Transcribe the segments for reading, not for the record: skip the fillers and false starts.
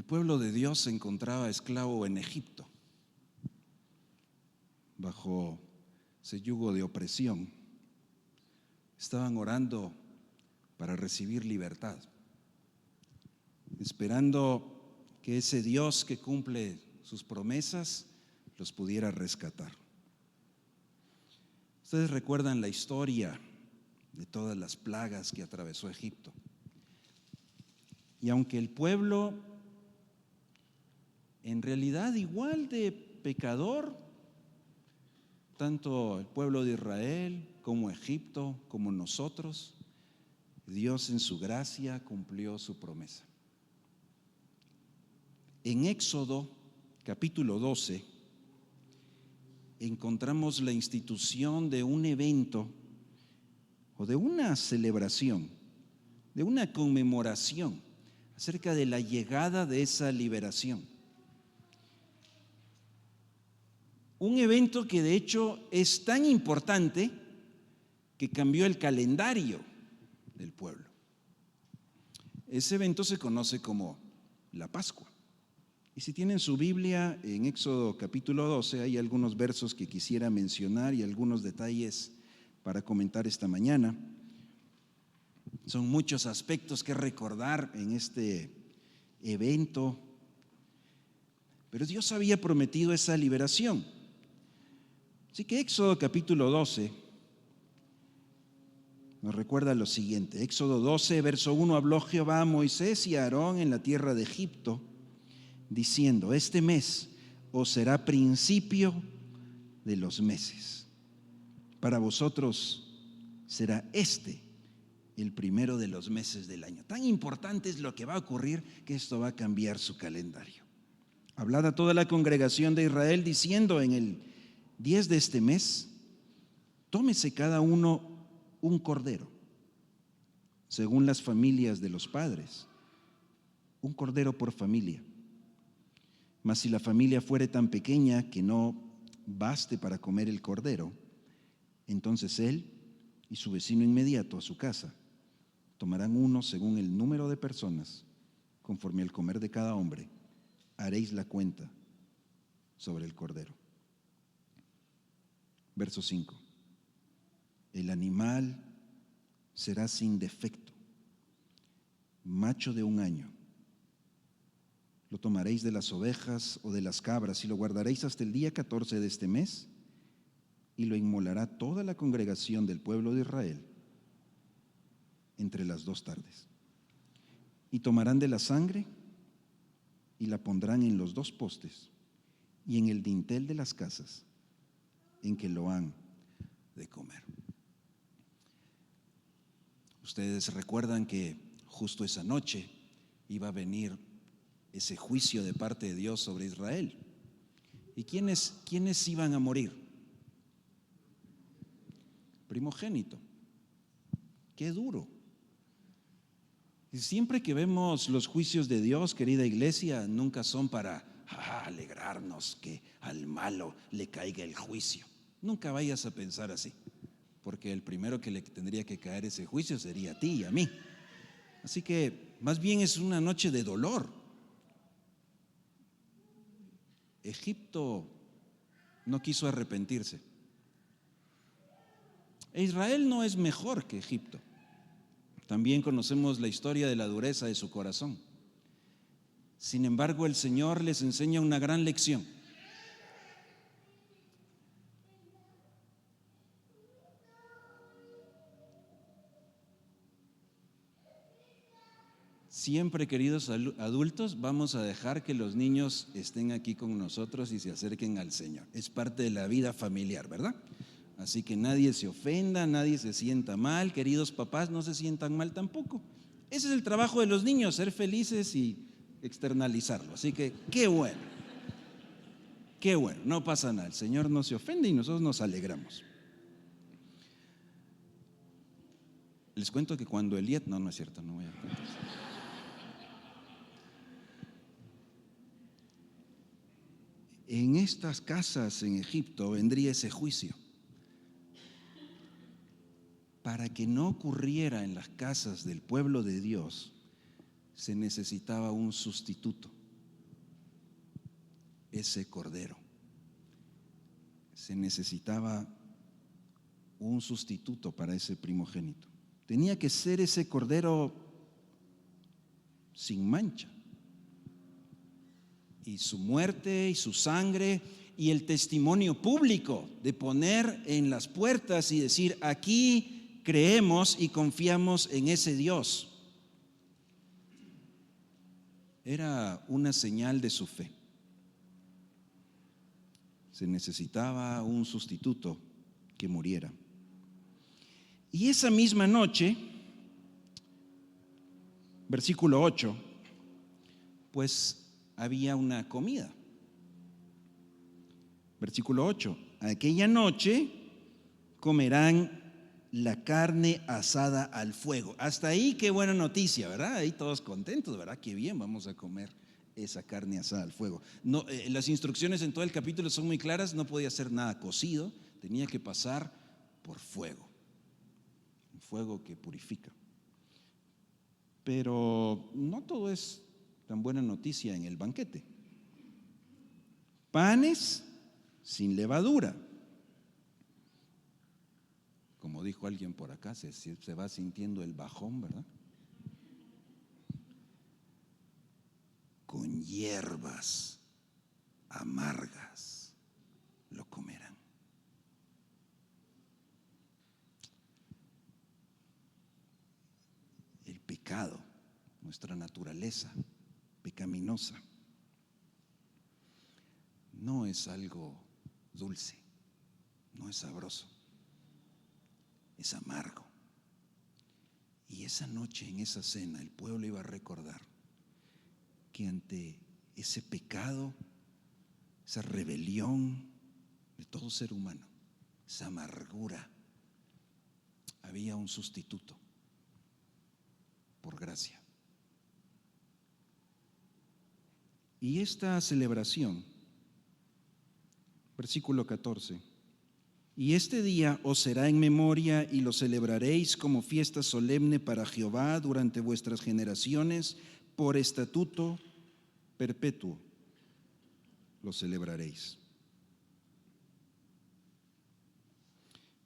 pueblo de Dios se encontraba esclavo en Egipto, bajo ese yugo de opresión. Estaban orando para recibir libertad, esperando que ese Dios que cumple sus promesas los pudiera rescatar. Ustedes recuerdan la historia de todas las plagas que atravesó Egipto. Y aunque el pueblo, en realidad igual de pecador, tanto el pueblo de Israel como Egipto, como nosotros, Dios en su gracia cumplió su promesa. En Éxodo capítulo 12 encontramos la institución de un evento o de una celebración, de una conmemoración acerca de la llegada de esa liberación. Un evento que de hecho es tan importante que cambió el calendario del pueblo. Ese evento se conoce como la Pascua. Y si tienen su Biblia, en Éxodo capítulo 12 hay algunos versos que quisiera mencionar y algunos detalles para comentar esta mañana. Son muchos aspectos que recordar en este evento, pero Dios había prometido esa liberación. Así que Éxodo capítulo 12 nos recuerda lo siguiente. Éxodo 12, verso 1, habló Jehová a Moisés y a Aarón en la tierra de Egipto, diciendo: este mes os será principio de los meses. Para vosotros será el primero de los meses del año. Tan importante es lo que va a ocurrir que esto va a cambiar su calendario. Hablad a toda la congregación de Israel diciendo: en el 10 de este mes, tómese cada uno un cordero, según las familias de los padres, un cordero por familia. Mas si la familia fuere tan pequeña que no baste para comer el cordero, entonces él y su vecino inmediato a su casa tomarán uno según el número de personas, conforme al comer de cada hombre, haréis la cuenta sobre el cordero. Verso 5. El animal será sin defecto, macho de 1 año. Lo tomaréis de las ovejas o de las cabras y lo guardaréis hasta el día 14 de este mes, y lo inmolará toda la congregación del pueblo de Israel entre las 2 tardes. Y tomarán de la sangre y la pondrán en los 2 postes y en el dintel de las casas en que lo han de comer. Ustedes recuerdan que justo esa noche iba a venir ese juicio de parte de Dios sobre Israel. ¿Y quiénes iban a morir? Primogénito. Qué duro. Y siempre que vemos los juicios de Dios, querida iglesia, nunca son para alegrarnos que al malo le caiga el juicio. Nunca vayas a pensar así, porque el primero que le tendría que caer ese juicio sería a ti y a mí. Así que más bien es una noche de dolor. Egipto no quiso arrepentirse. Israel no es mejor que Egipto. También conocemos la historia de la dureza de su corazón. Sin embargo, el Señor les enseña una gran lección. Siempre, queridos adultos, vamos a dejar que los niños estén aquí con nosotros y se acerquen al Señor. Es parte de la vida familiar, ¿verdad? Así que nadie se ofenda, nadie se sienta mal. Queridos papás, no se sientan mal tampoco. Ese es el trabajo de los niños, ser felices y externalizarlo. Así que qué bueno, no pasa nada. El Señor no se ofende y nosotros nos alegramos. Les cuento que cuando Elías, no es cierto, no voy a contar. En estas casas en Egipto vendría ese juicio. Para que no ocurriera en las casas del pueblo de Dios, se necesitaba un sustituto. ese cordero. Se necesitaba un sustituto para ese primogénito. Tenía que ser ese cordero sin mancha. Y su muerte y su sangre y el testimonio público de poner en las puertas y decir: aquí creemos y confiamos en ese Dios, era una señal de su fe. Se necesitaba un sustituto que muriera. Y esa misma noche, versículo 8, pues había una comida. Versículo 8, aquella noche comerán la carne asada al fuego. Hasta ahí qué buena noticia, ¿verdad? Ahí todos contentos, ¿verdad? Qué bien, vamos a comer esa carne asada al fuego. No, las instrucciones en todo el capítulo son muy claras. No podía ser nada cocido, tenía que pasar por fuego, un fuego que purifica. Pero no todo es tan buena noticia en el banquete. Panes sin levadura. Como dijo alguien por acá, se va sintiendo el bajón, ¿verdad? Con hierbas amargas lo comerán. El pecado, nuestra naturaleza pecaminosa, no es algo dulce, no es sabroso, es amargo. Y esa noche, en esa cena, el pueblo iba a recordar que ante ese pecado, esa rebelión de todo ser humano, esa amargura, había un sustituto por gracia. Y esta celebración, versículo 14, y este día os será en memoria y lo celebraréis como fiesta solemne para Jehová durante vuestras generaciones, por estatuto perpetuo lo celebraréis.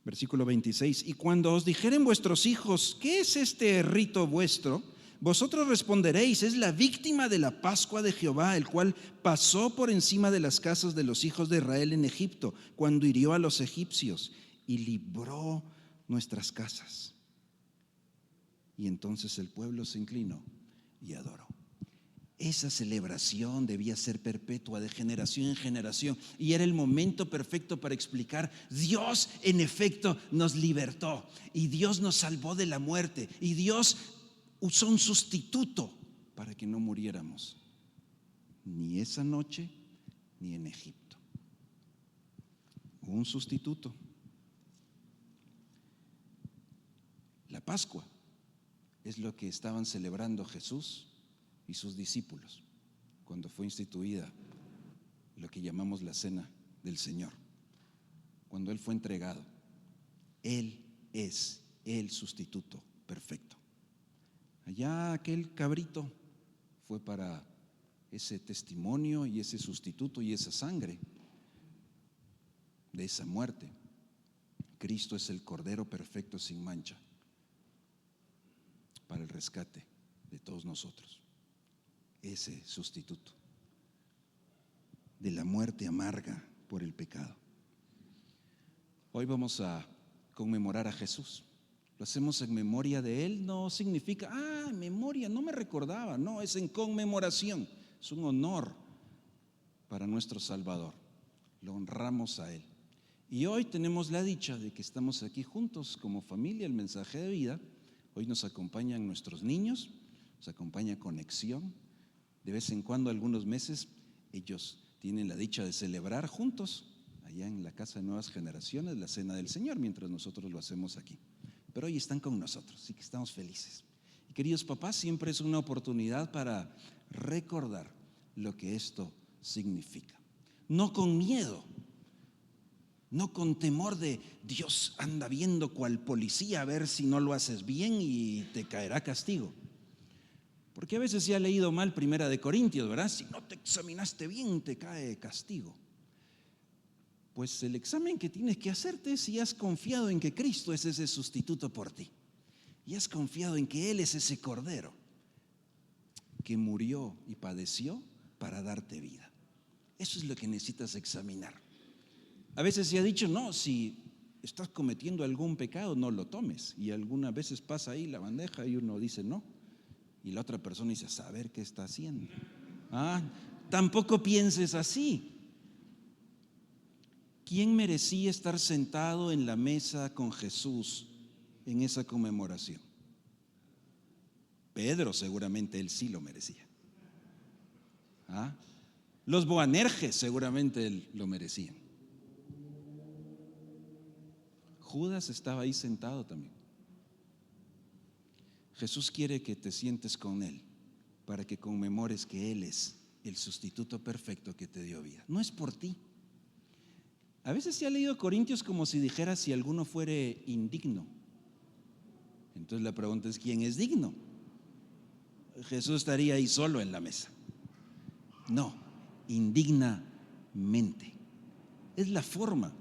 Versículo 26, y cuando os dijeren vuestros hijos: ¿qué es este rito vuestro? Vosotros responderéis: es la víctima de la Pascua de Jehová, el cual pasó por encima de las casas de los hijos de Israel en Egipto, cuando hirió a los egipcios y libró nuestras casas. Y entonces el pueblo se inclinó y adoró. Esa celebración debía ser perpetua, de generación en generación, y era el momento perfecto para explicar: Dios en efecto nos libertó, y Dios nos salvó de la muerte, y Dios usó un sustituto para que no muriéramos, ni esa noche ni en Egipto. Un sustituto. La Pascua es lo que estaban celebrando Jesús y sus discípulos cuando fue instituida lo que llamamos la cena del Señor. Cuando Él fue entregado, Él es el sustituto perfecto. Allá aquel cabrito fue para ese testimonio y ese sustituto y esa sangre de esa muerte. Cristo es el Cordero perfecto sin mancha para el rescate de todos nosotros. Ese sustituto de la muerte amarga por el pecado. Hoy vamos a conmemorar a Jesús. Lo hacemos en memoria de Él. No significa, en memoria, no me recordaba. No, es en conmemoración. Es un honor para nuestro Salvador. Lo honramos a Él. Y hoy tenemos la dicha de que estamos aquí juntos como familia, el mensaje de vida. Hoy nos acompañan nuestros niños, nos acompaña Conexión. De vez en cuando, algunos meses, ellos tienen la dicha de celebrar juntos allá en la Casa de Nuevas Generaciones la Cena del Señor, mientras nosotros lo hacemos aquí. Pero hoy están con nosotros, así que estamos felices. Y queridos papás, siempre es una oportunidad para recordar lo que esto significa. No con miedo, no con temor de Dios anda viendo cual policía a ver si no lo haces bien y te caerá castigo. Porque a veces se ha leído mal Primera de Corintios, ¿verdad? Si no te examinaste bien, te cae castigo. Pues el examen que tienes que hacerte es si has confiado en que Cristo es ese sustituto por ti. Y has confiado en que Él es ese Cordero que murió y padeció para darte vida. Eso es lo que necesitas examinar. A veces se ha dicho, no, si estás cometiendo algún pecado, no lo tomes. Y algunas veces pasa ahí la bandeja y uno dice no. Y la otra persona dice, a saber qué está haciendo. Tampoco pienses así. ¿Quién merecía estar sentado en la mesa con Jesús en esa conmemoración? Pedro, seguramente él sí lo merecía. Los Boanerges seguramente él lo merecían. Judas estaba ahí sentado también. Jesús quiere que te sientes con Él para que conmemores que Él es el sustituto perfecto que te dio vida. No es por ti. A veces se ha leído Corintios como si dijera si alguno fuere indigno. Entonces la pregunta es, ¿quién es digno? Jesús estaría ahí solo en la mesa. No, indignamente. Es la forma.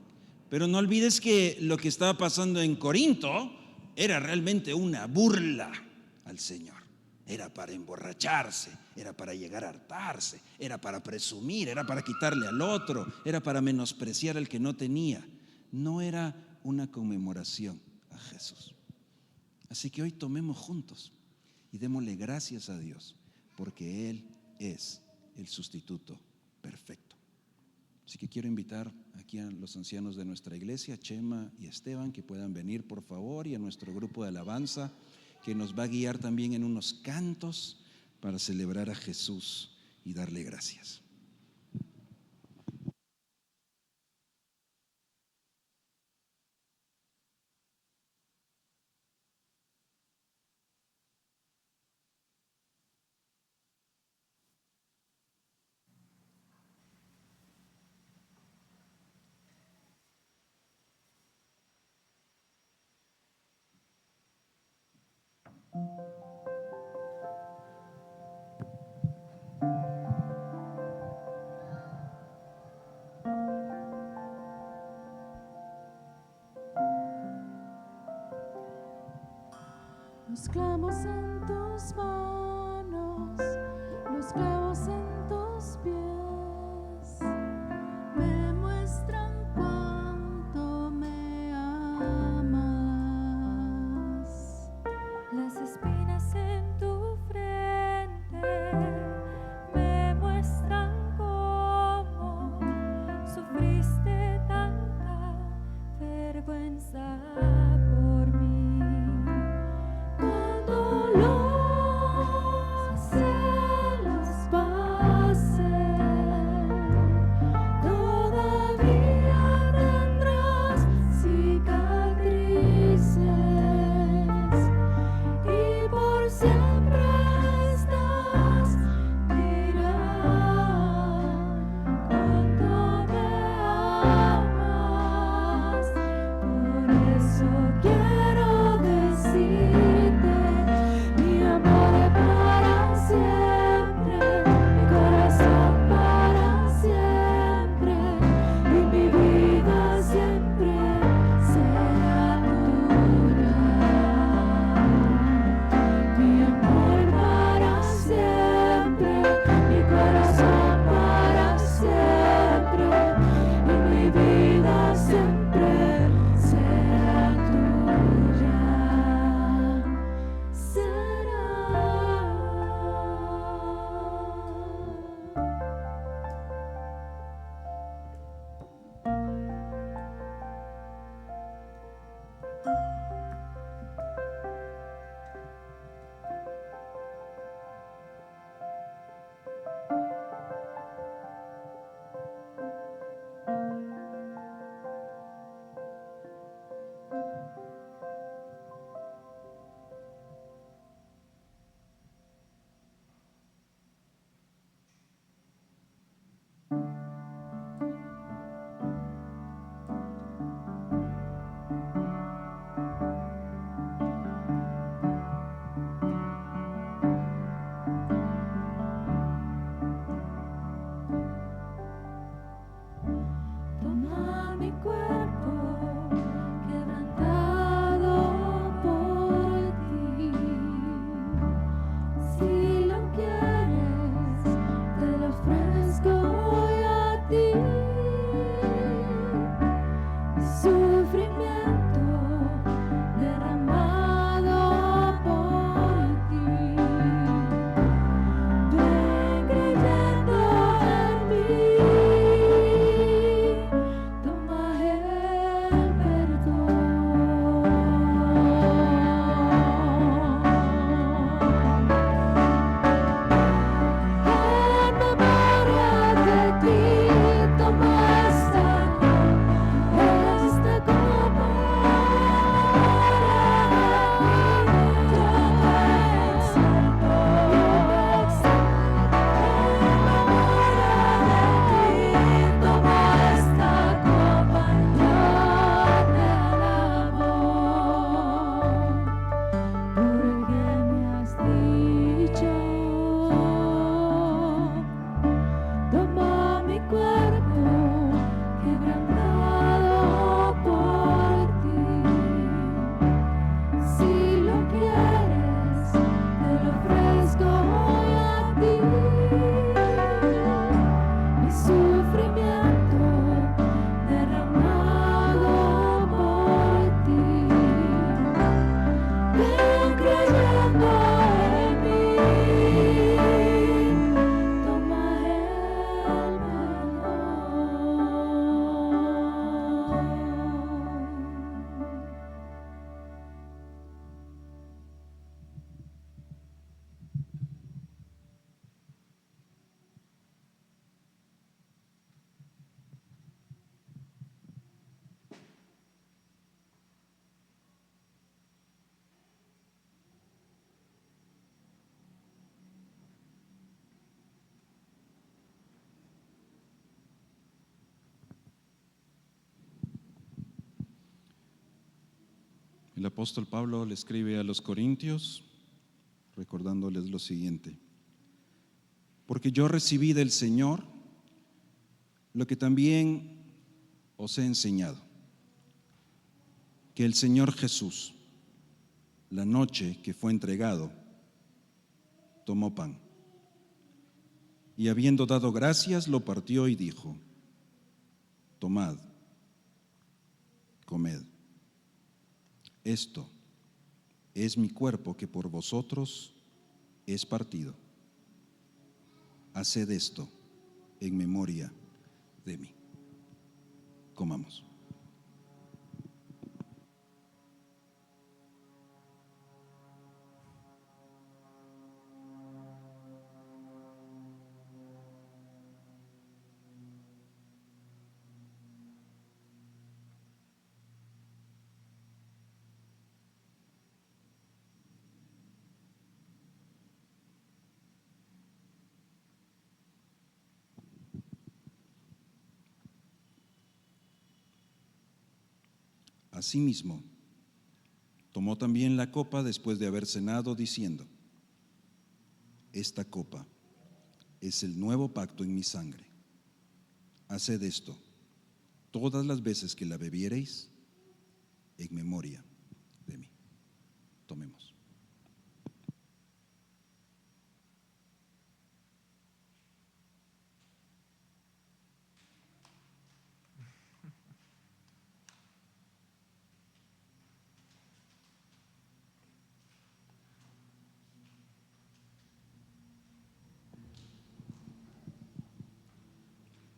Pero no olvides que lo que estaba pasando en Corinto era realmente una burla al Señor. Era para emborracharse, era para llegar a hartarse, era para presumir, era para quitarle al otro, era para menospreciar al que no tenía. No era una conmemoración a Jesús. Así que hoy tomemos juntos y démosle gracias a Dios porque Él es el sustituto perfecto. Así que quiero invitar aquí a los ancianos de nuestra iglesia, Chema y Esteban, que puedan venir por favor, y a nuestro grupo de alabanza que nos va a guiar también en unos cantos para celebrar a Jesús y darle gracias. Los clavos en tus manos, los clavos en tus pies, me muestran cuánto me amas. Las espinas en tu frente me muestran cómo sufriste tanta vergüenza. So cuerpo quebrantado por ti. Si lo quieres, te lo ofrezco hoy a ti. Mi sufrimiento derramado por ti. Ven creyendo en mí, toma el perdón. En memoria de ti, toma esta copa. Yo me exalto. Toma esta copa, yo te alabo, porque me has dicho, toma mi cuerpo quebrantado por ti. Si lo quieres, te lo ofrezco hoy a ti. Mi sufrimiento derramado por ti. Ven creyendo en mí, toma el perdón. El apóstol Pablo le escribe a los Corintios recordándoles lo siguiente: porque yo recibí del Señor lo que también os he enseñado, que el Señor Jesús, la noche que fue entregado, tomó pan y habiendo dado gracias lo partió y dijo: tomad, comed, esto es mi cuerpo que por vosotros es partido. Haced esto en memoria de mí. Comamos. Asimismo, tomó también la copa después de haber cenado, diciendo: esta copa es el nuevo pacto en mi sangre. Haced esto todas las veces que la bebiereis en memoria de mí. Tomemos.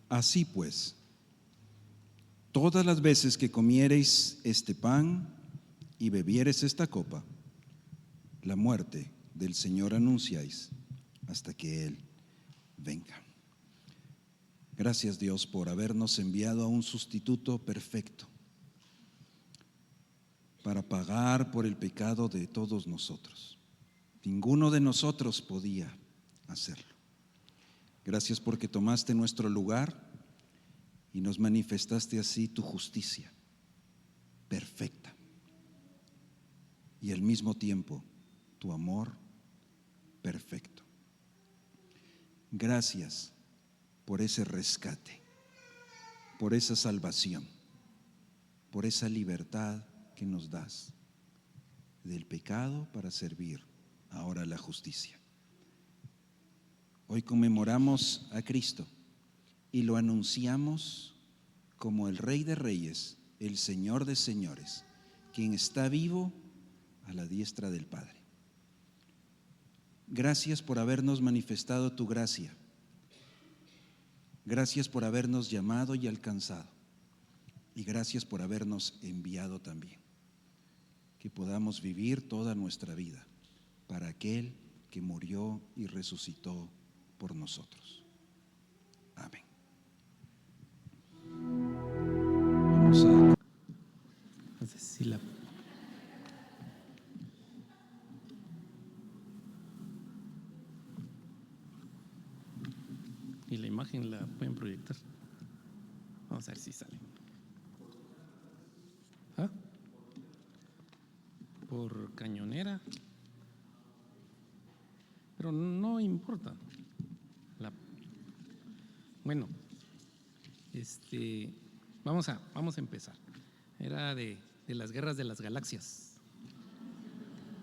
Así pues, todas las veces que comiereis este pan y bebiereis esta copa, la muerte del Señor anunciáis hasta que Él venga. Gracias, Dios, por habernos enviado a un sustituto perfecto para pagar por el pecado de todos nosotros. Ninguno de nosotros podía hacerlo. Gracias porque tomaste nuestro lugar y nos manifestaste así tu justicia perfecta y al mismo tiempo tu amor perfecto. Gracias por ese rescate, por esa salvación. por esa libertad que nos das del pecado para servir ahora la justicia. Hoy conmemoramos a Cristo y lo anunciamos como el Rey de Reyes, el Señor de Señores, quien está vivo a la diestra del Padre. Gracias por habernos manifestado tu gracia. Gracias por habernos llamado y alcanzado. Y gracias por habernos enviado también. Que podamos vivir toda nuestra vida para aquel que murió y resucitó por nosotros. Amén. Vamos a... Entonces, si la... Y la imagen la pueden proyectar. Vamos a ver si sale. ¿Ah? Por cañonera. Pero no importa. Bueno, vamos a empezar. Era de las guerras de las galaxias.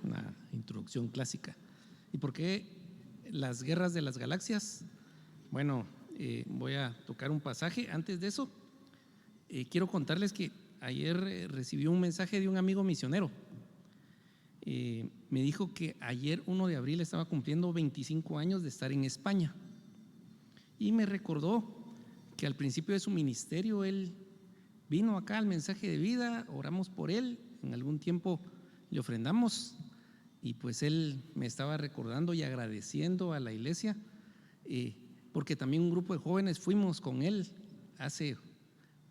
Una introducción clásica. ¿Y por qué las guerras de las galaxias? Bueno, voy a tocar un pasaje. Antes de eso, quiero contarles que ayer recibí un mensaje de un amigo misionero. Me dijo que ayer 1 de abril estaba cumpliendo 25 años de estar en España. Y me recordó que al principio de su ministerio él vino acá al mensaje de vida, oramos por él, en algún tiempo le ofrendamos y pues él me estaba recordando y agradeciendo a la iglesia, porque también un grupo de jóvenes fuimos con él hace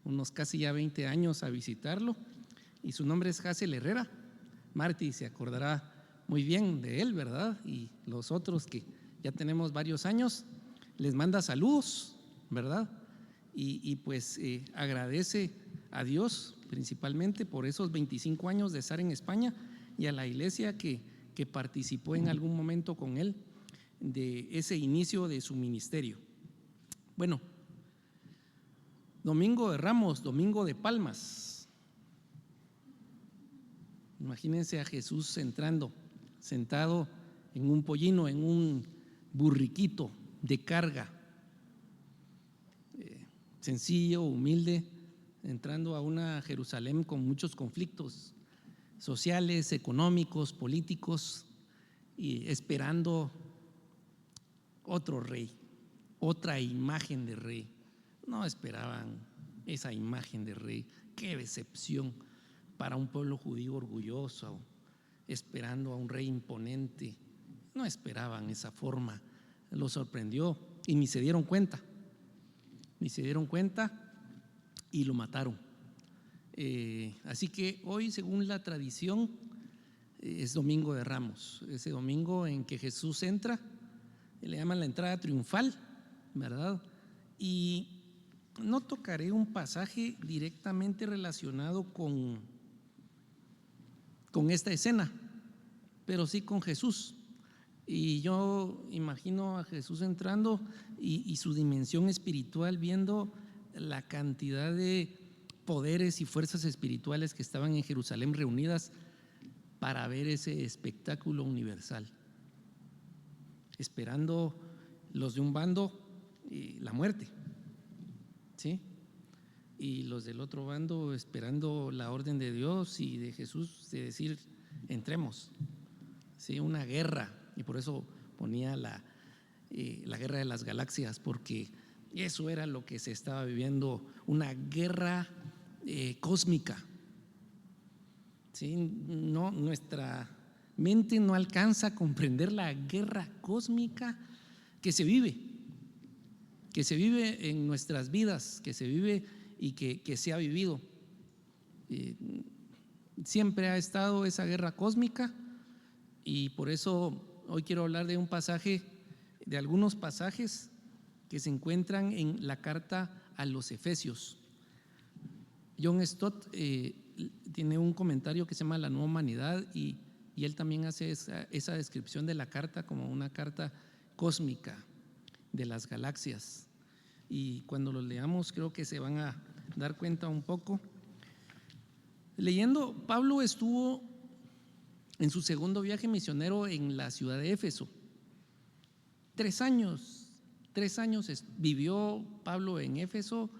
unos casi ya 20 años a visitarlo y su nombre es Hazel Herrera. Marty se acordará muy bien de él, ¿verdad? Y los otros que ya tenemos varios años, les manda saludos, ¿verdad? Y pues agradece a Dios principalmente por esos 25 años de estar en España y a la iglesia que participó en algún momento con él de ese inicio de su ministerio. Bueno, Domingo de Ramos, Domingo de Palmas. Imagínense a Jesús entrando, sentado en un pollino, en un burriquito de carga, sencillo, humilde, entrando a una Jerusalén con muchos conflictos sociales, económicos, políticos, y esperando otro rey, otra imagen de rey. No esperaban esa imagen de rey. Qué decepción para un pueblo judío orgulloso, esperando a un rey imponente. No esperaban esa forma. Lo sorprendió y ni se dieron cuenta. Y lo mataron. Así que hoy, según la tradición, es Domingo de Ramos, ese domingo en que Jesús entra, le llaman la entrada triunfal, ¿verdad? Y no tocaré un pasaje directamente relacionado con esta escena, pero sí con Jesús. Y yo imagino a Jesús entrando y su dimensión espiritual, viendo la cantidad de poderes y fuerzas espirituales que estaban en Jerusalén reunidas para ver ese espectáculo universal, esperando los de un bando la muerte, ¿sí? Y los del otro bando esperando la orden de Dios y de Jesús de decir entremos, ¿sí? Una guerra. Y por eso ponía la guerra de las galaxias, porque eso era lo que se estaba viviendo, una guerra cósmica. ¿Sí? No, nuestra mente no alcanza a comprender la guerra cósmica que se vive en nuestras vidas, que se vive y que se ha vivido. Siempre ha estado esa guerra cósmica y por eso hoy quiero hablar de un pasaje, de algunos pasajes que se encuentran en la carta a los Efesios. John Stott tiene un comentario que se llama La Nueva Humanidad y él también hace esa descripción de la carta como una carta cósmica de las galaxias. Y cuando lo leamos creo que se van a dar cuenta un poco Leyendo, Pablo estuvo en su segundo viaje misionero en la ciudad de Éfeso. 3 años vivió Pablo en Éfeso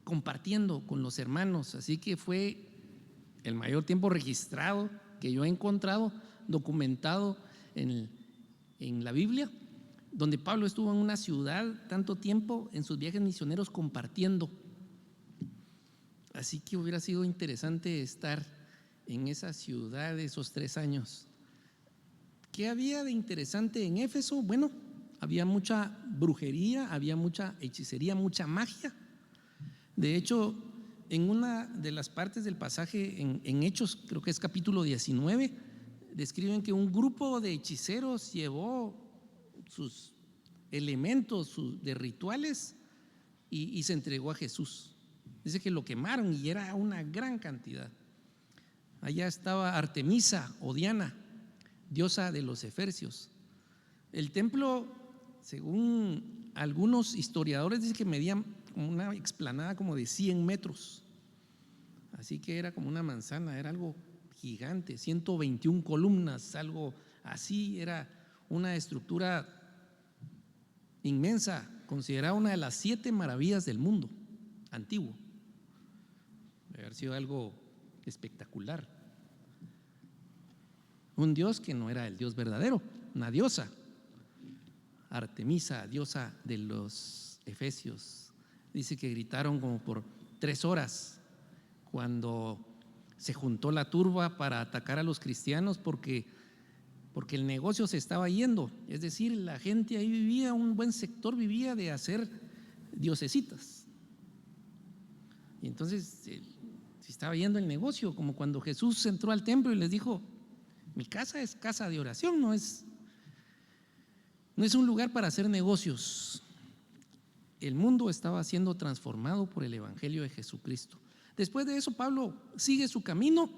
compartiendo con los hermanos, así que fue el mayor tiempo registrado que yo he encontrado, documentado en la Biblia, donde Pablo estuvo en una ciudad tanto tiempo en sus viajes misioneros compartiendo. Así que hubiera sido interesante estar en esa ciudad esos 3 años. ¿Qué había de interesante en Éfeso? Bueno, había mucha brujería, había mucha hechicería, mucha magia. De hecho, en una de las partes del pasaje en Hechos, creo que es capítulo 19, describen que un grupo de hechiceros llevó sus elementos de rituales y se entregó a Jesús. Dice que lo quemaron y era una gran cantidad. Allá estaba Artemisa o Diana, diosa de los efesios. El templo, según algunos historiadores, dice que medía como una explanada como de 100 metros. Así que era como una manzana, era algo gigante, 121 columnas, algo así, era una estructura inmensa, considerada una de las 7 maravillas del mundo antiguo. Debe haber sido algo espectacular. Un dios que no era el Dios verdadero, una diosa, Artemisa, diosa de los efesios. Dice que gritaron como por 3 horas cuando se juntó la turba para atacar a los cristianos porque el negocio se estaba yendo. Es decir, la gente ahí vivía, un buen sector vivía de hacer diosesitas. Y entonces se estaba yendo el negocio, como cuando Jesús entró al templo y les dijo: mi casa es casa de oración, no es un lugar para hacer negocios. El mundo estaba siendo transformado por el evangelio de Jesucristo. Después de eso, Pablo sigue su camino.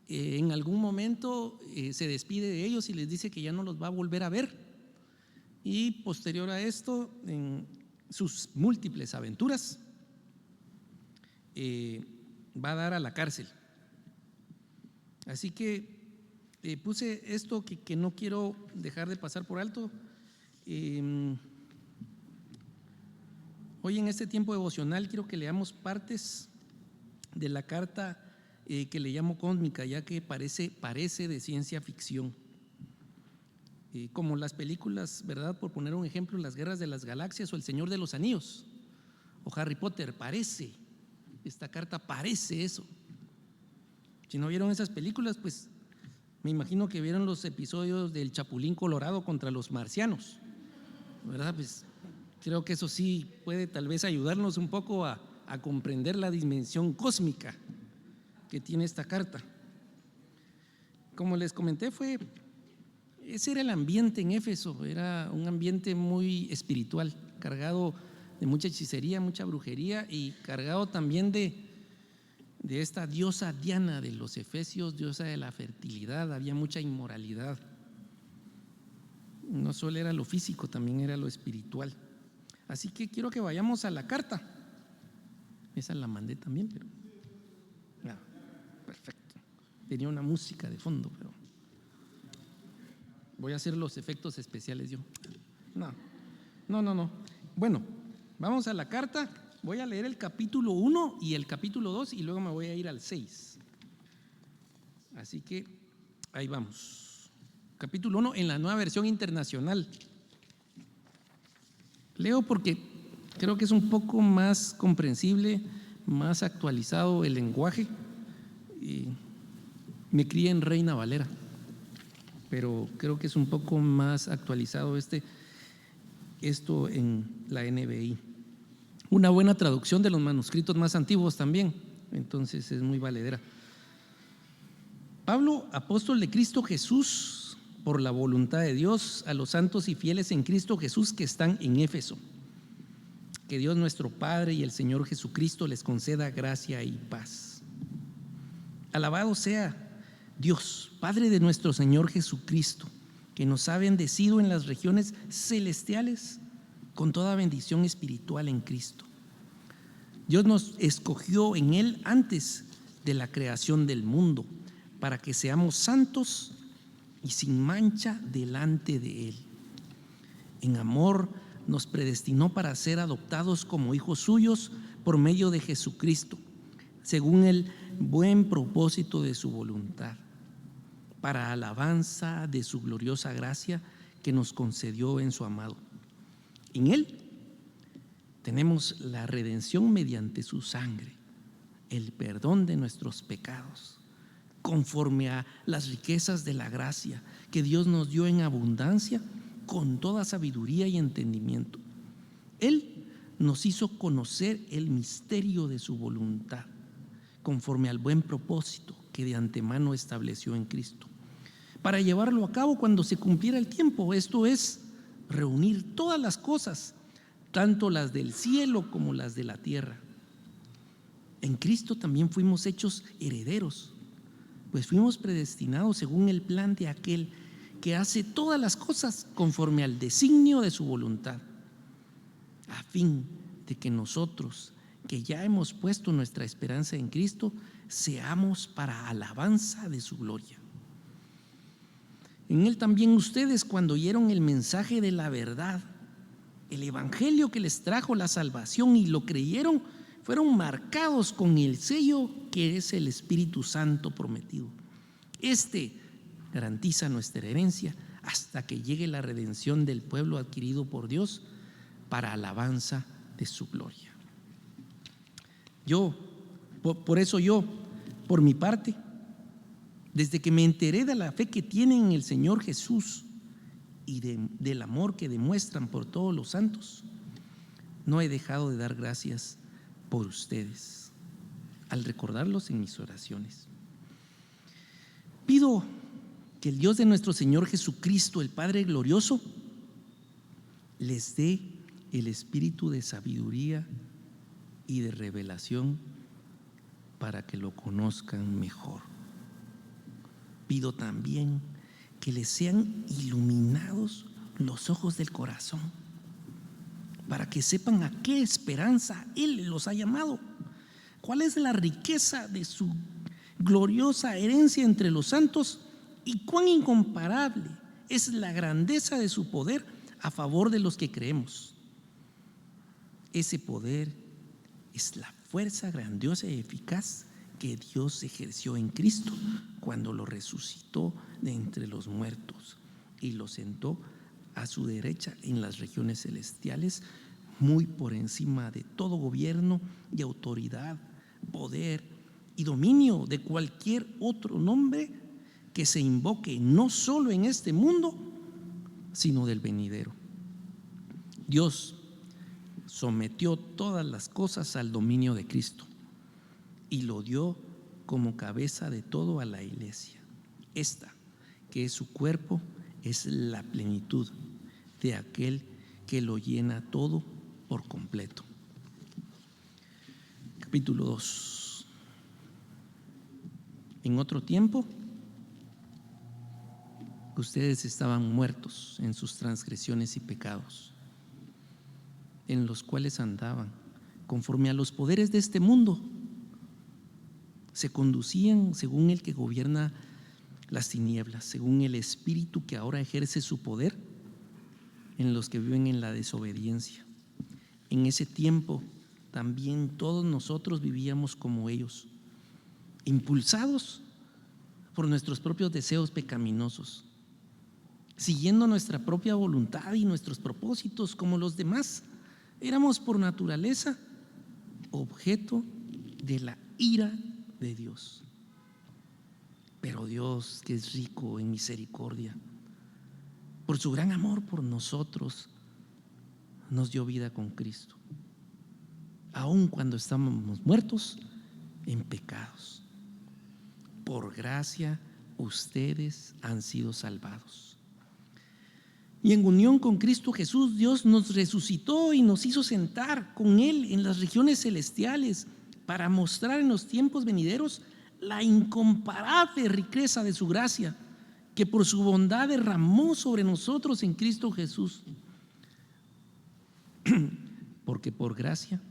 En algún momento se despide de ellos y les dice que ya no los va a volver a ver. Y posterior a esto, en sus múltiples aventuras, va a dar a la cárcel. Así que puse esto que no quiero dejar de pasar por alto. Hoy en este tiempo devocional quiero que leamos partes de la carta que le llamo cósmica, ya que parece de ciencia ficción. Como las películas, ¿verdad? Por poner un ejemplo, Las Guerras de las Galaxias o El Señor de los Anillos o Harry Potter, esta carta parece eso. Si no vieron esas películas, pues me imagino que vieron los episodios del Chapulín Colorado contra los marcianos, ¿verdad? Pues creo que eso sí puede tal vez ayudarnos un poco a comprender la dimensión cósmica que tiene esta carta. Como les comenté, ese era el ambiente en Éfeso, era un ambiente muy espiritual, cargado de mucha hechicería, mucha brujería y cargado también de esta diosa Diana de los efesios, diosa de la fertilidad. Había mucha inmoralidad. No solo era lo físico, también era lo espiritual. Así que quiero que vayamos a la carta. Esa la mandé también, pero perfecto. Tenía una música de fondo, pero voy a hacer los efectos especiales yo. No. Bueno, vamos a la carta. Voy a leer el capítulo 1 y el capítulo 2 y luego me voy a ir al 6. Así que ahí vamos. Capítulo 1 en la Nueva Versión Internacional. Leo porque creo que es un poco más comprensible, más actualizado el lenguaje. Me crié en Reina Valera, pero creo que es un poco más actualizado esto en la NBI. Una buena traducción de los manuscritos más antiguos también, entonces es muy valedera. Pablo, apóstol de Cristo Jesús, por la voluntad de Dios, a los santos y fieles en Cristo Jesús que están en Éfeso. Que Dios nuestro Padre y el Señor Jesucristo les conceda gracia y paz. Alabado sea Dios, Padre de nuestro Señor Jesucristo, que nos ha bendecido en las regiones celestiales con toda bendición espiritual en Cristo. Dios nos escogió en Él antes de la creación del mundo, para que seamos santos y sin mancha delante de Él. En amor nos predestinó para ser adoptados como hijos suyos por medio de Jesucristo, según el buen propósito de su voluntad, para alabanza de su gloriosa gracia que nos concedió en su amado. En Él tenemos la redención mediante su sangre, el perdón de nuestros pecados, conforme a las riquezas de la gracia que Dios nos dio en abundancia, con toda sabiduría y entendimiento. Él nos hizo conocer el misterio de su voluntad, conforme al buen propósito que de antemano estableció en Cristo, para llevarlo a cabo cuando se cumpliera el tiempo, esto es, reunir todas las cosas, tanto las del cielo como las de la tierra. En Cristo también fuimos hechos herederos, pues fuimos predestinados según el plan de aquel que hace todas las cosas conforme al designio de su voluntad, a fin de que nosotros, que ya hemos puesto nuestra esperanza en Cristo, seamos para alabanza de su gloria. En Él también ustedes, cuando oyeron el mensaje de la verdad, el evangelio que les trajo la salvación y lo creyeron, fueron marcados con el sello que es el Espíritu Santo prometido. Este garantiza nuestra herencia hasta que llegue la redención del pueblo adquirido por Dios para alabanza de su gloria. Por eso yo, por mi parte, desde que me enteré de la fe que tienen en el Señor Jesús y del amor que demuestran por todos los santos, no he dejado de dar gracias por ustedes al recordarlos en mis oraciones. Pido que el Dios de nuestro Señor Jesucristo, el Padre glorioso, les dé el espíritu de sabiduría y de revelación para que lo conozcan mejor. Pido también que les sean iluminados los ojos del corazón, para que sepan a qué esperanza Él los ha llamado, cuál es la riqueza de su gloriosa herencia entre los santos y cuán incomparable es la grandeza de su poder a favor de los que creemos. Ese poder es la fuerza grandiosa y eficaz que Dios ejerció en Cristo cuando lo resucitó de entre los muertos y lo sentó a su derecha en las regiones celestiales, muy por encima de todo gobierno y autoridad, poder y dominio de cualquier otro nombre que se invoque, no solo en este mundo, sino del venidero. Dios sometió todas las cosas al dominio de Cristo y lo dio como cabeza de todo a la iglesia. Esta, que es su cuerpo, es la plenitud de aquel que lo llena todo por completo. Capítulo 2. En otro tiempo, ustedes estaban muertos en sus transgresiones y pecados, en los cuales andaban conforme a los poderes de este mundo. Se conducían según el que gobierna las tinieblas, según el espíritu que ahora ejerce su poder en los que viven en la desobediencia. En ese tiempo también todos nosotros vivíamos como ellos, impulsados por nuestros propios deseos pecaminosos, siguiendo nuestra propia voluntad y nuestros propósitos como los demás. Éramos por naturaleza objeto de la ira de Dios. Pero Dios, que es rico en misericordia, por su gran amor por nosotros, nos dio vida con Cristo, aun cuando estábamos muertos en pecados. Por gracia ustedes han sido salvados. Y en unión con Cristo Jesús, Dios nos resucitó y nos hizo sentar con Él en las regiones celestiales para mostrar en los tiempos venideros la incomparable riqueza de su gracia, que por su bondad derramó sobre nosotros en Cristo Jesús. Porque por gracia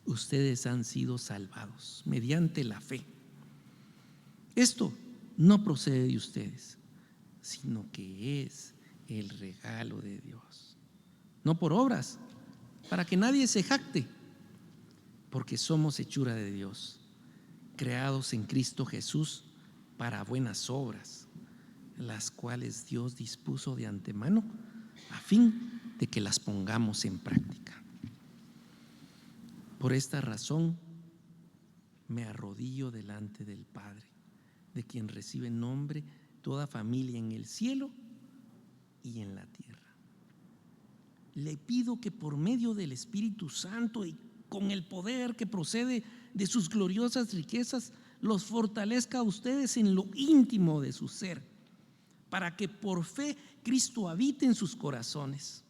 ustedes han sido salvados mediante la fe. Esto no procede de ustedes, sino que es el regalo de Dios. No por obras, para que nadie se jacte, porque somos hechura de Dios, creados en Cristo Jesús para buenas obras, las cuales Dios dispuso de antemano a fin de que las pongamos en práctica. Por esta razón me arrodillo delante del Padre, de quien recibe nombre toda familia en el cielo y en la tierra. Le pido que por medio del Espíritu Santo y con el poder que procede de sus gloriosas riquezas, los fortalezca a ustedes en lo íntimo de su ser, para que por fe Cristo habite en sus corazones.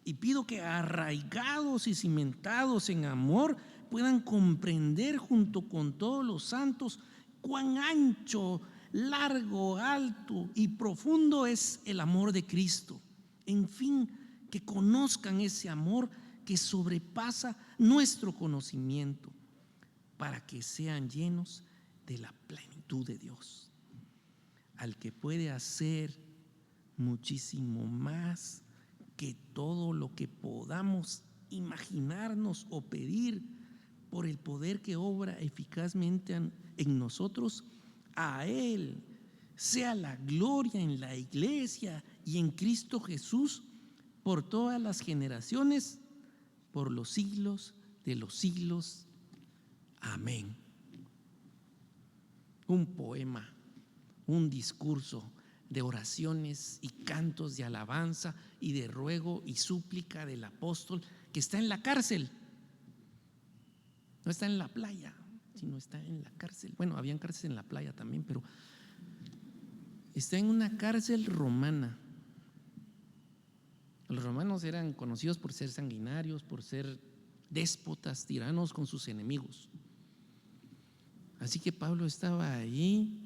Y pido que arraigados y cimentados en amor puedan comprender junto con todos los santos cuán ancho, largo, alto y profundo es el amor de Cristo. En fin, que conozcan ese amor que sobrepasa nuestro conocimiento, para que sean llenos de la plenitud de Dios, al que puede hacer muchísimo más que todo lo que podamos imaginarnos o pedir, por el poder que obra eficazmente en nosotros. A Él sea la gloria en la iglesia y en Cristo Jesús por todas las generaciones, por los siglos de los siglos. Amén. Un poema, un discurso de oraciones y cantos de alabanza y de ruego y súplica del apóstol que está en la cárcel. No está en la playa, sino está en la cárcel. Bueno, habían cárceles en la playa también, pero está en una cárcel romana. Los romanos eran conocidos por ser sanguinarios, por ser déspotas, tiranos con sus enemigos. Así que Pablo estaba ahí,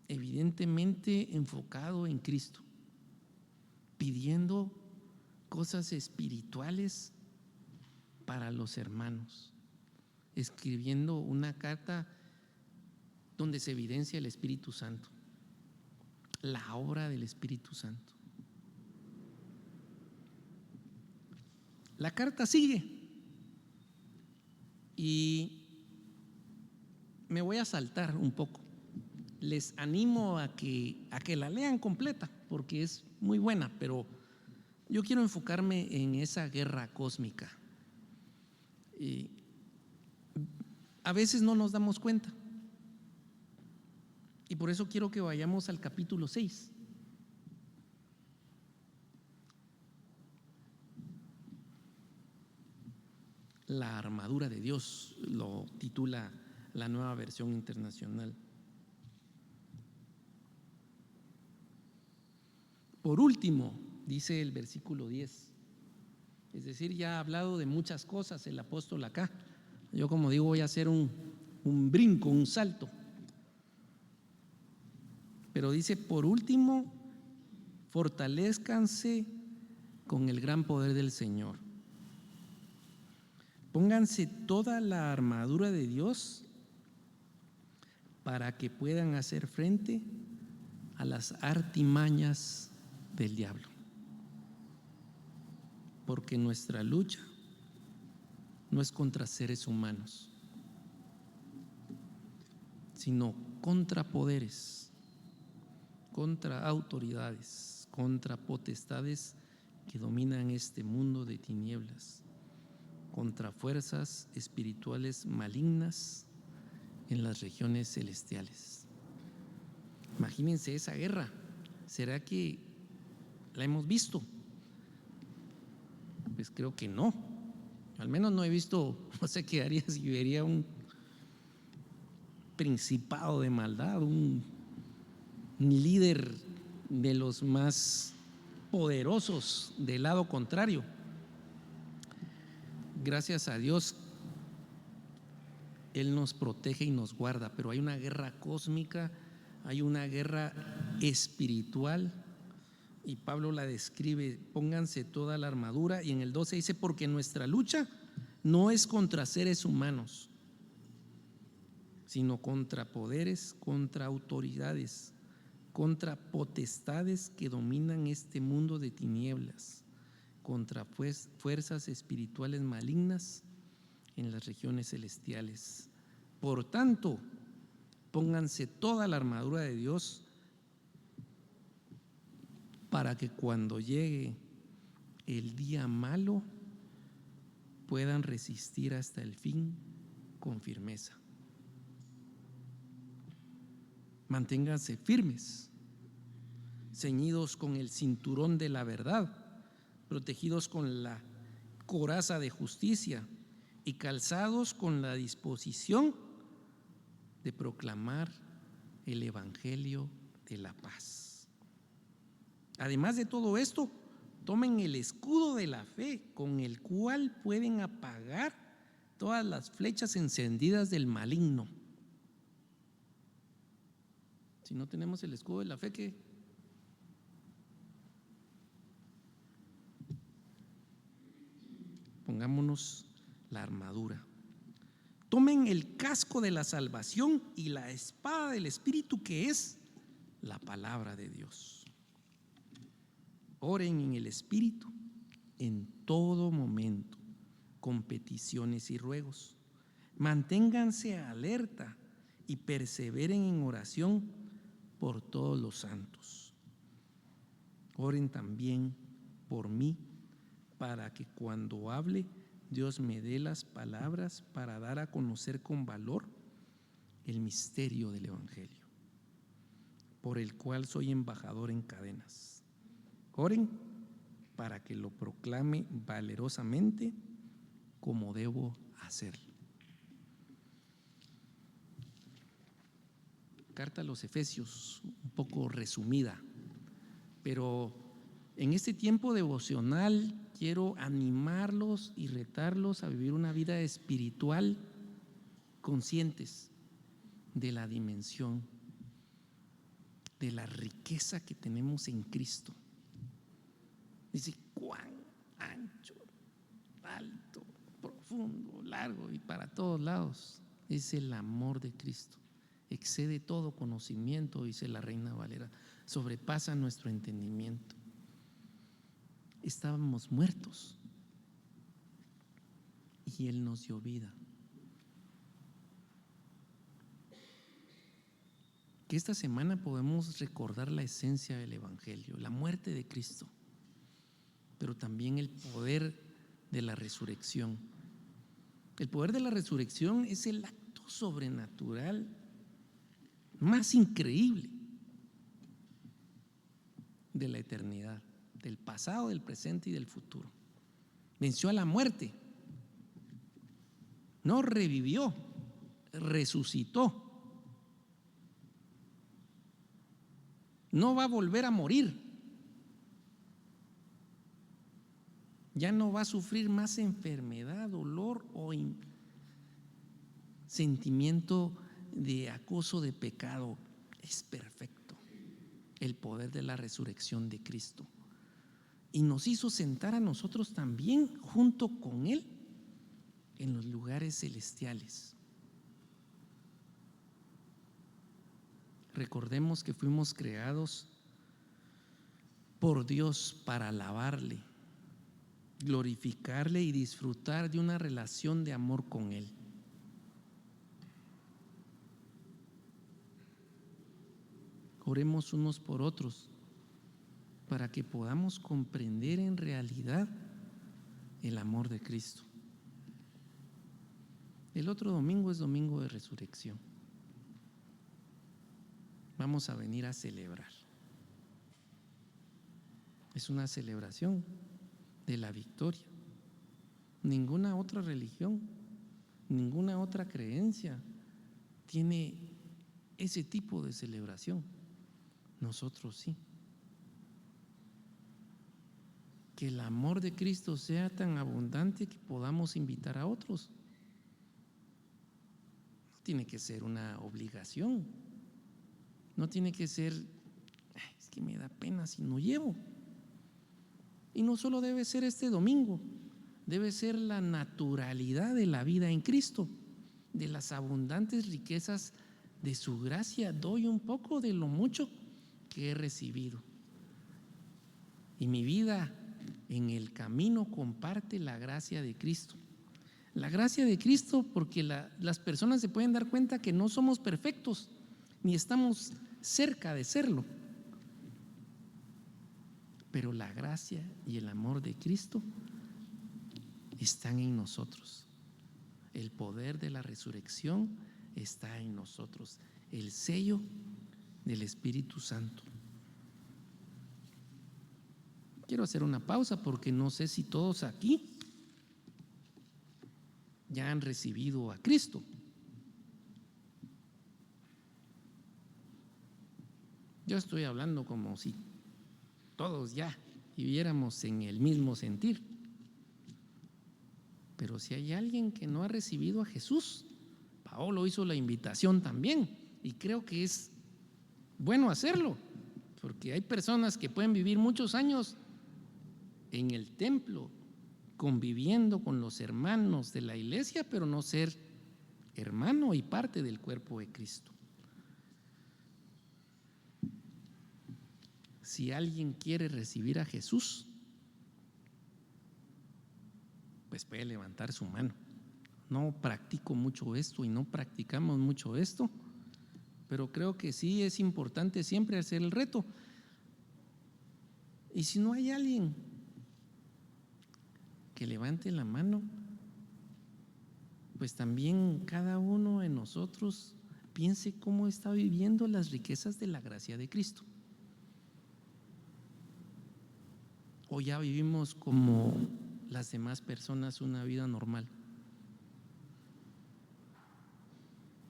evidentemente enfocado en Cristo, pidiendo cosas espirituales para los hermanos, escribiendo una carta donde se evidencia el Espíritu Santo, la obra del Espíritu Santo. La carta sigue y me voy a saltar un poco. Les animo a que la lean completa porque es muy buena, pero yo quiero enfocarme en esa guerra cósmica. A veces no nos damos cuenta, y por eso quiero que vayamos al capítulo 6. La armadura de Dios lo titula la Nueva Versión Internacional. Por último, dice el versículo 10, es decir, ya ha hablado de muchas cosas el apóstol acá. Yo, como digo, voy a hacer un brinco, un salto. Pero dice, por último, fortalezcanse con el gran poder del Señor. Pónganse toda la armadura de Dios para que puedan hacer frente a las artimañas del diablo. Porque nuestra lucha no es contra seres humanos, sino contra poderes, contra autoridades, contra potestades que dominan este mundo de tinieblas, contra fuerzas espirituales malignas en las regiones celestiales. Imagínense esa guerra. ¿Será que la hemos visto? Pues creo que no. Al menos no he visto. No sé qué haría si vería un principado de maldad, un líder de los más poderosos del lado contrario. Gracias a Dios, Él nos protege y nos guarda, pero hay una guerra cósmica, hay una guerra espiritual, y Pablo la describe: pónganse toda la armadura, y en el 12 dice, porque nuestra lucha no es contra seres humanos, sino contra poderes, contra autoridades, contra potestades que dominan este mundo de tinieblas, contra fuerzas espirituales malignas en las regiones celestiales. Por tanto, pónganse toda la armadura de Dios para que cuando llegue el día malo puedan resistir hasta el fin con firmeza. Manténganse firmes, ceñidos con el cinturón de la verdad, protegidos con la coraza de justicia y calzados con la disposición de proclamar el evangelio de la paz. Además de todo esto, tomen el escudo de la fe con el cual pueden apagar todas las flechas encendidas del maligno. Si no tenemos el escudo de la fe, ¿qué? Pongámonos la armadura. Tomen el casco de la salvación y la espada del Espíritu, que es la palabra de Dios. Oren en el Espíritu en todo momento, con peticiones y ruegos. Manténganse alerta y perseveren en oración por todos los santos. Oren también por mí, para que cuando hable Dios me dé las palabras para dar a conocer con valor el misterio del Evangelio, por el cual soy embajador en cadenas. Oren para que lo proclame valerosamente como debo hacerlo. Carta a los Efesios, un poco resumida, pero en este tiempo devocional quiero animarlos y retarlos a vivir una vida espiritual conscientes de la dimensión, de la riqueza que tenemos en Cristo. Dice, cuán ancho, alto, profundo, largo y para todos lados es el amor de Cristo. Excede todo conocimiento, dice la Reina Valera, sobrepasa nuestro entendimiento. Estábamos muertos y Él nos dio vida. Que esta semana podemos recordar la esencia del Evangelio, la muerte de Cristo, pero también el poder de la resurrección. El poder de la resurrección es el acto sobrenatural más increíble de la eternidad, del pasado, del presente y del futuro. Venció a la muerte, no revivió, resucitó. No va a volver a morir. Ya no va a sufrir más enfermedad, dolor o sentimiento de acoso de pecado. Es perfecto el poder de la resurrección de Cristo. Y nos hizo sentar a nosotros también junto con Él en los lugares celestiales. Recordemos que fuimos creados por Dios para alabarle, glorificarle y disfrutar de una relación de amor con Él. Oremos unos por otros para que podamos comprender en realidad el amor de Cristo. El otro domingo es domingo de resurrección. Vamos a venir a celebrar. Es una celebración de la victoria. Ninguna otra religión, ninguna otra creencia tiene ese tipo de celebración. Nosotros sí. Que el amor de Cristo sea tan abundante que podamos invitar a otros. No tiene que ser una obligación. No tiene que ser, es que me da pena si no llevo. Y no solo debe ser este domingo, debe ser la naturalidad de la vida en Cristo. de las abundantes riquezas de su gracia, doy un poco de lo mucho que he recibido. Y mi vida en el camino comparte la gracia de Cristo. La gracia de Cristo, porque las personas se pueden dar cuenta que no somos perfectos, ni estamos cerca de serlo. Pero la gracia y el amor de Cristo están en nosotros. El poder de la resurrección está en nosotros. El sello del Espíritu Santo. Quiero hacer una pausa porque no sé si todos aquí ya han recibido a Cristo. Yo estoy hablando como si todos ya viviéramos en el mismo sentir. Pero si hay alguien que no ha recibido a Jesús, Paolo hizo la invitación también, y creo que es bueno hacerlo, porque hay personas que pueden vivir muchos años en el templo, conviviendo con los hermanos de la iglesia, pero no ser hermano y parte del cuerpo de Cristo. Si alguien quiere recibir a Jesús, pues puede levantar su mano. No practico mucho esto y no practicamos mucho esto, pero creo que sí es importante siempre hacer el reto. Y si no hay alguien que levante la mano, pues también cada uno de nosotros piense cómo está viviendo las riquezas de la gracia de Cristo. O ya vivimos como las demás personas una vida normal.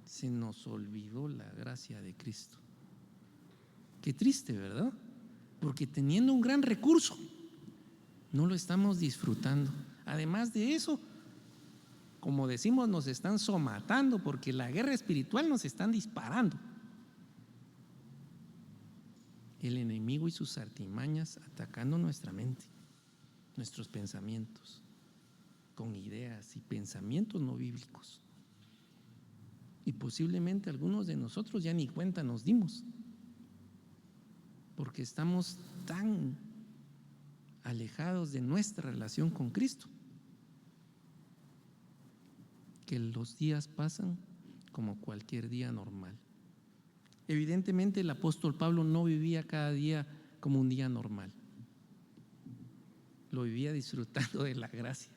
Se nos olvidó la gracia de Cristo. Qué triste, ¿verdad? Porque teniendo un gran recurso, no lo estamos disfrutando. Además de eso, como decimos, nos están somatando porque la guerra espiritual nos están disparando. El enemigo y sus artimañas atacando nuestra mente, nuestros pensamientos, con ideas y pensamientos no bíblicos. Y posiblemente algunos de nosotros ya ni cuenta nos dimos, porque estamos tan alejados de nuestra relación con Cristo, que los días pasan como cualquier día normal. Evidentemente el apóstol Pablo no vivía cada día como un día normal. Lo vivía disfrutando de la gracia,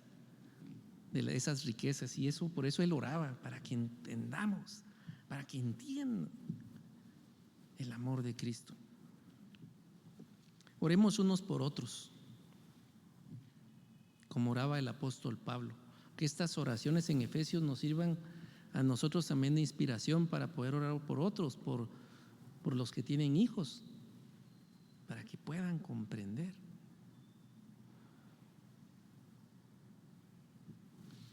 de esas riquezas, y eso, por eso él oraba, para que entendamos, para que entiendan el amor de Cristo. Oremos unos por otros, como oraba el apóstol Pablo. Que estas oraciones en Efesios nos sirvan a nosotros también de inspiración para poder orar por otros, por los que tienen hijos, para que puedan comprender.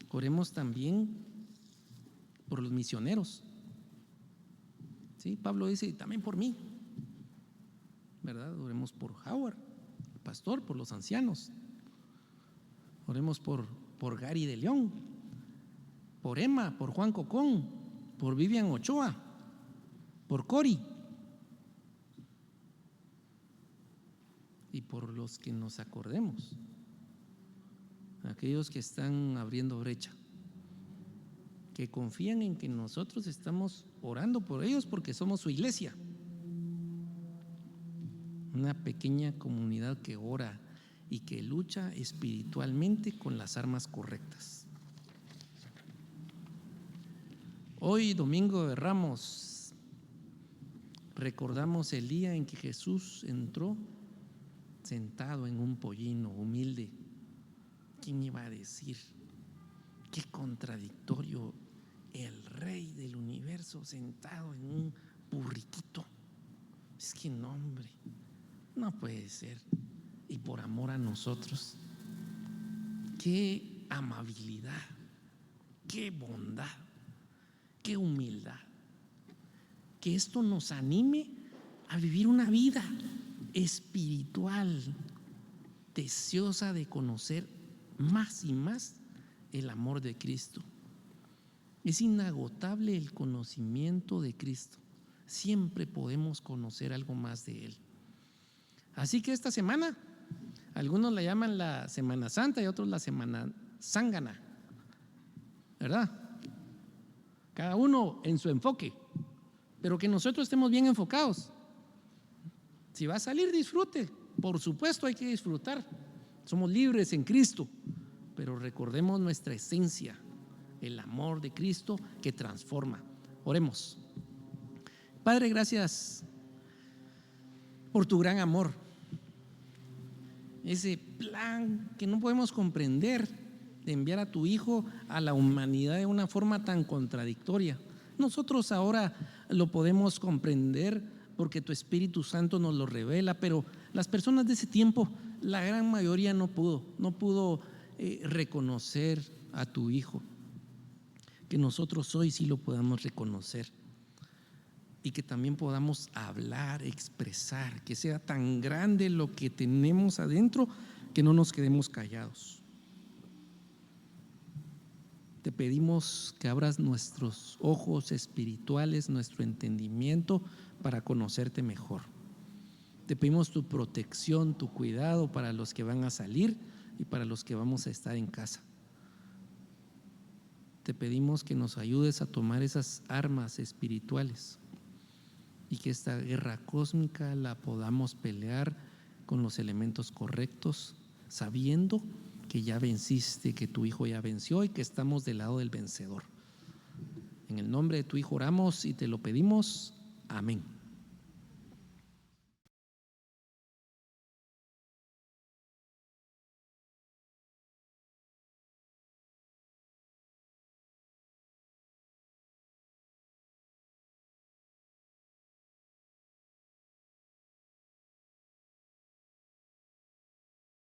Oremos también por los misioneros. ¿Sí? Pablo dice, también por mí, ¿verdad? Oremos por Howard, el pastor, por los ancianos. Oremos por Gary de León, por Emma, por Juan Cocón, por Vivian Ochoa, por Cori y por los que nos acordemos, aquellos que están abriendo brecha, que confían en que nosotros estamos orando por ellos porque somos su iglesia, una pequeña comunidad que ora y que lucha espiritualmente con las armas correctas. Hoy, Domingo de Ramos, recordamos el día en que Jesús entró sentado en un pollino humilde. ¿Quién iba a decir? Qué contradictorio, el rey del universo sentado en un burriquito. Es que no, hombre, no puede ser. Y por amor a nosotros, qué amabilidad, qué bondad, qué humildad. Que esto nos anime a vivir una vida espiritual, deseosa de conocer más y más el amor de Cristo. Es inagotable el conocimiento de Cristo. Siempre podemos conocer algo más de Él. Así que esta semana, algunos la llaman la Semana Santa y otros la Semana Zángana, ¿verdad? Cada uno en su enfoque, pero que nosotros estemos bien enfocados. Si va a salir, disfrute. Por supuesto hay que disfrutar. Somos libres en Cristo, pero recordemos nuestra esencia, el amor de Cristo que transforma. Oremos. Padre, gracias por tu gran amor. Ese plan que no podemos comprender de enviar a tu Hijo a la humanidad de una forma tan contradictoria. Nosotros ahora lo podemos comprender porque tu Espíritu Santo nos lo revela, pero las personas de ese tiempo, la gran mayoría no pudo reconocer a tu Hijo. Que nosotros hoy sí lo podamos reconocer y que también podamos hablar, expresar, que sea tan grande lo que tenemos adentro que no nos quedemos callados. Te pedimos que abras nuestros ojos espirituales, nuestro entendimiento para conocerte mejor. Te pedimos tu protección, tu cuidado para los que van a salir y para los que vamos a estar en casa. Te pedimos que nos ayudes a tomar esas armas espirituales y que esta guerra cósmica la podamos pelear con los elementos correctos, sabiendo que ya venciste, que tu Hijo ya venció y que estamos del lado del vencedor. En el nombre de tu Hijo oramos y te lo pedimos. Amén.